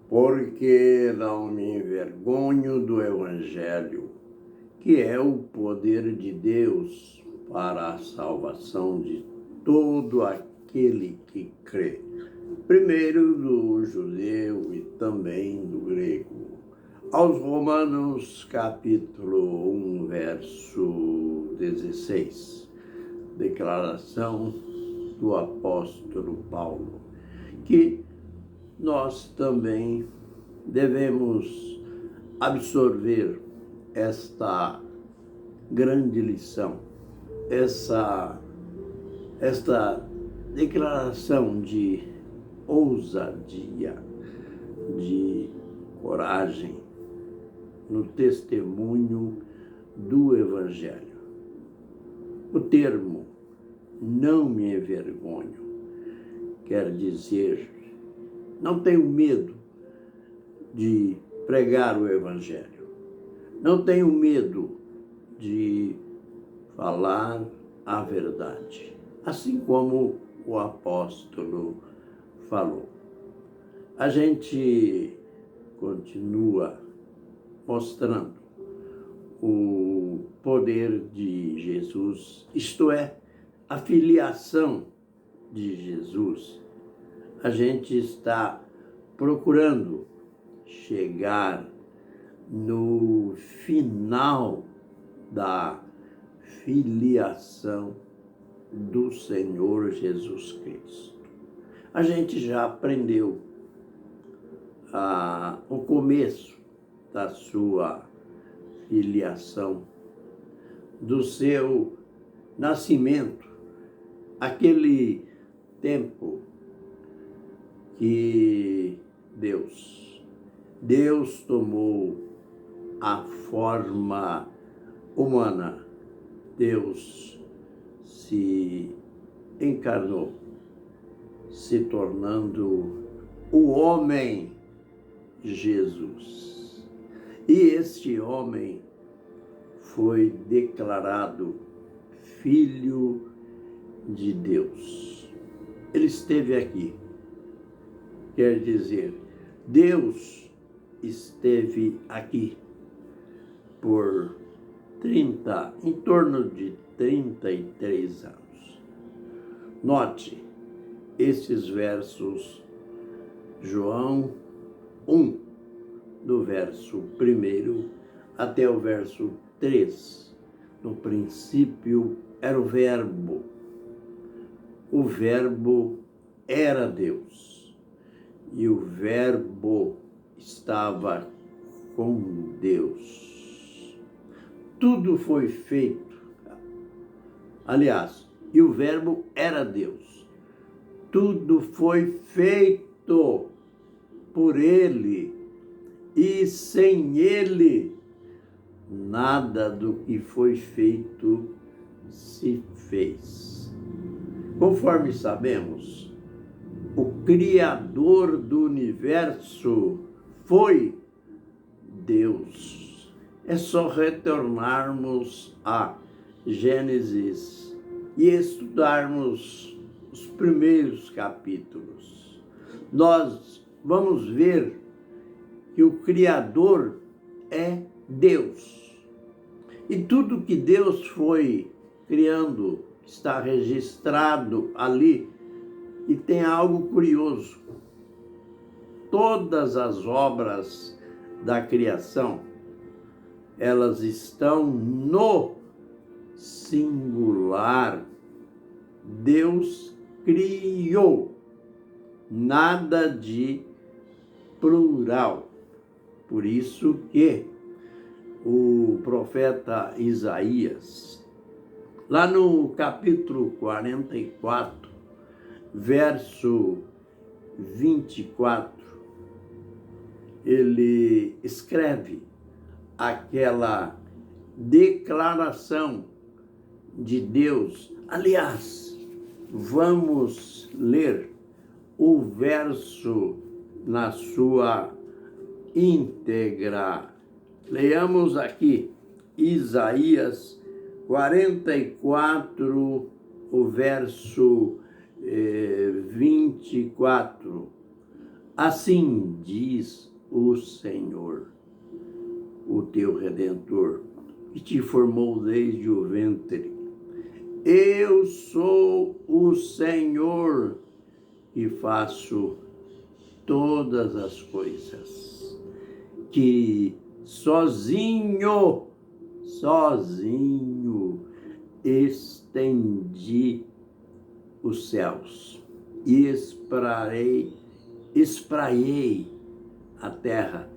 porque não me envergonho do Evangelho, que é o poder de Deus para a salvação de todo aquele que crê. Primeiro do judeu e também do grego. Aos Romanos, capítulo 1, verso 16. Declaração do apóstolo Paulo, que nós também devemos absorver esta grande lição, esta declaração de ousadia, de coragem no testemunho do Evangelho. O termo "não me envergonho" quer dizer, não tenho medo de pregar o Evangelho, não tenho medo de falar a verdade, assim como o apóstolo falou. A gente continua mostrando o poder de Jesus, isto é, a filiação de Jesus. A gente está procurando chegar no final da filiação do Senhor Jesus Cristo. A gente já aprendeu o começo da sua filiação, do seu nascimento, aquele tempo que Deus tomou a forma humana, Deus se encarnou, se tornando o homem Jesus. E este homem foi declarado Filho de Deus. Ele esteve aqui. Quer dizer, Deus esteve aqui por em torno de 33 anos. Note esses versos, João 1, do verso 1 até o verso 3. No princípio era o Verbo era Deus, e o Verbo estava com Deus. Tudo foi feito, aliás, e o Verbo era Deus. Tudo foi feito por Ele, e sem Ele, nada do que foi feito se fez. Conforme sabemos, o Criador do universo foi Deus. É só retornarmos a Gênesis e estudarmos os primeiros capítulos. Nós vamos ver que o Criador é Deus. E tudo que Deus foi criando está registrado ali. E tem algo curioso. Todas as obras da criação, elas estão no singular. Deus criou, nada de plural. Por isso que o profeta Isaías, lá no capítulo 44, verso 24, ele escreve aquela declaração de Deus. Aliás, vamos ler o verso na sua íntegra. Leamos aqui Isaías 44, o verso 24. Assim diz o Senhor, o teu Redentor, que te formou desde o ventre. Eu sou o Senhor que faço todas as coisas, que sozinho estendi os céus e espraiei a terra.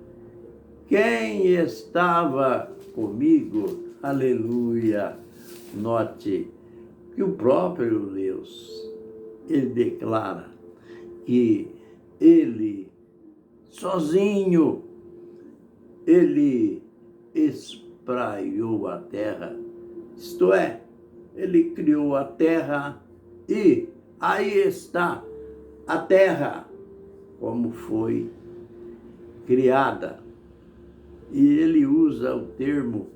Quem estava comigo? Aleluia! Note que o próprio Deus, ele declara que ele, sozinho, ele espraiou a terra. Isto é, ele criou a terra e aí está a terra como foi criada. E ele usa o termo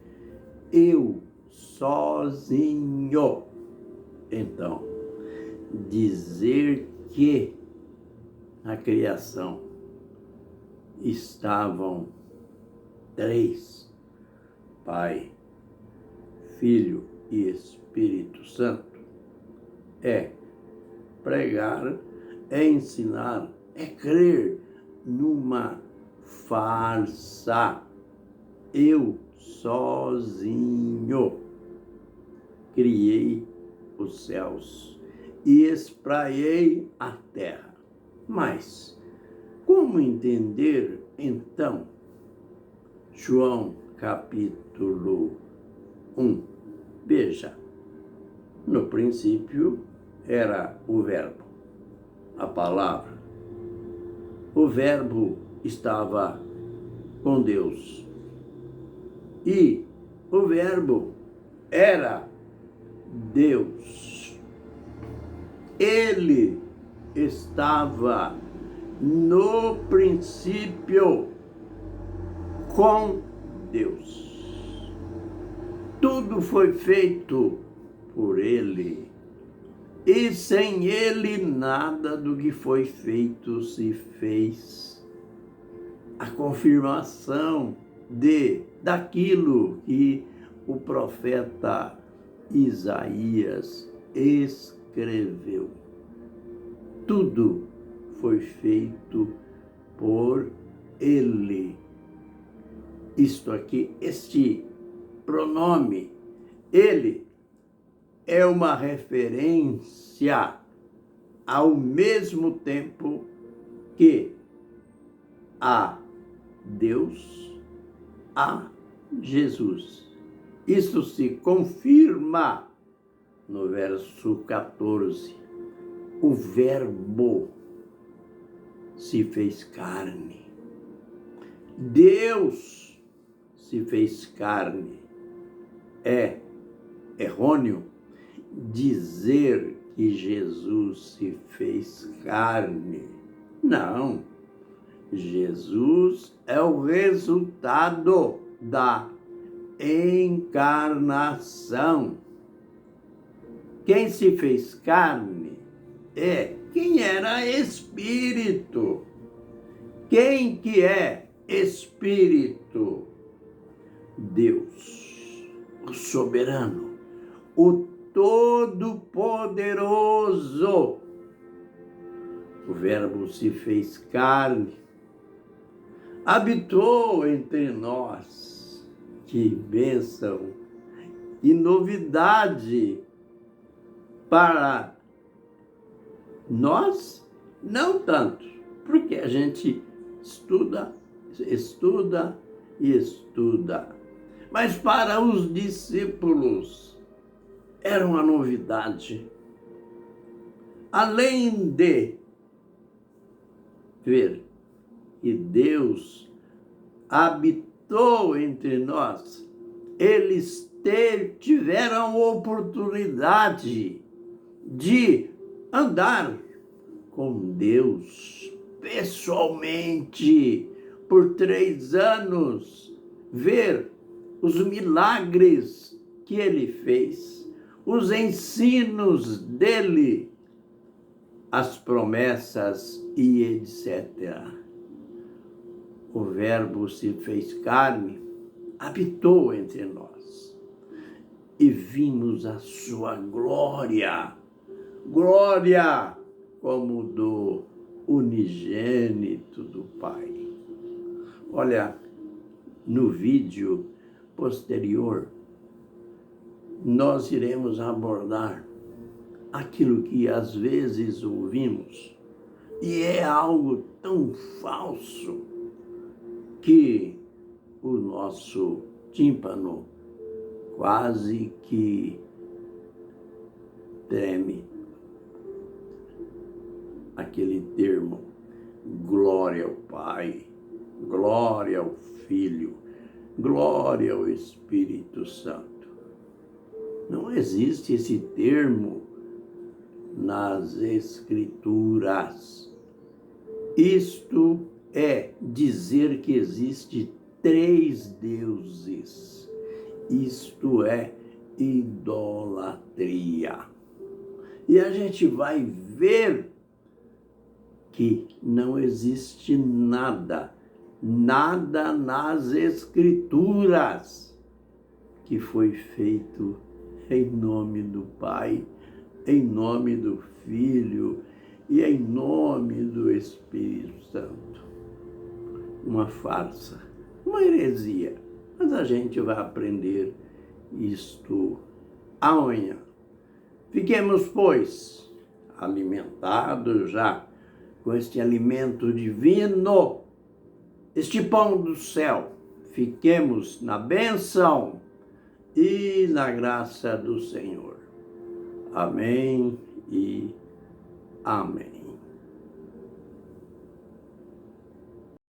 eu sozinho. Então, dizer que na criação estavam três, Pai, Filho e Espírito Santo, é pregar, é ensinar, é crer numa farsa. Eu sozinho criei os céus e espraiei a terra. Mas como entender, então, João capítulo 1? Veja, no princípio era o Verbo, a palavra. O Verbo estava com Deus. E o Verbo era Deus. Ele estava no princípio com Deus. Tudo foi feito por ele. E sem ele nada do que foi feito se fez. A confirmação daquilo que o profeta Isaías escreveu. Tudo foi feito por ele. Isto aqui, este pronome, ele, é uma referência ao mesmo tempo que a Deus, a Jesus. Isso se confirma no verso 14. O Verbo se fez carne. Deus se fez carne. É errôneo dizer que Jesus se fez carne. Não. Jesus é o resultado da encarnação. Quem se fez carne é quem era espírito. Quem que é espírito? Deus, o soberano, o todo-poderoso. O Verbo se fez carne, habitou entre nós. Que bênção e novidade para nós, não tanto, porque a gente estuda e estuda. Mas para os discípulos era uma novidade. Além de ver que Deus habitou entre nós, eles tiveram oportunidade de andar com Deus pessoalmente por 3 anos, ver os milagres que ele fez, os ensinos dele, as promessas e etc. O Verbo se fez carne, habitou entre nós e vimos a sua glória, glória como do unigênito do Pai. Olha, no vídeo posterior, nós iremos abordar aquilo que às vezes ouvimos e é algo tão falso que o nosso tímpano quase que treme. Aquele termo, glória ao Pai, glória ao Filho, glória ao Espírito Santo. Não existe esse termo nas Escrituras. Isto é dizer que existe 3 deuses. Isto é idolatria. E a gente vai ver que não existe nada nas Escrituras que foi feito em nome do Pai, em nome do Filho e em nome do Espírito Santo. Uma farsa, uma heresia, mas a gente vai aprender isto amanhã. Fiquemos, pois, alimentados já com este alimento divino, este pão do céu. Fiquemos na bênção e na graça do Senhor. Amém e amém.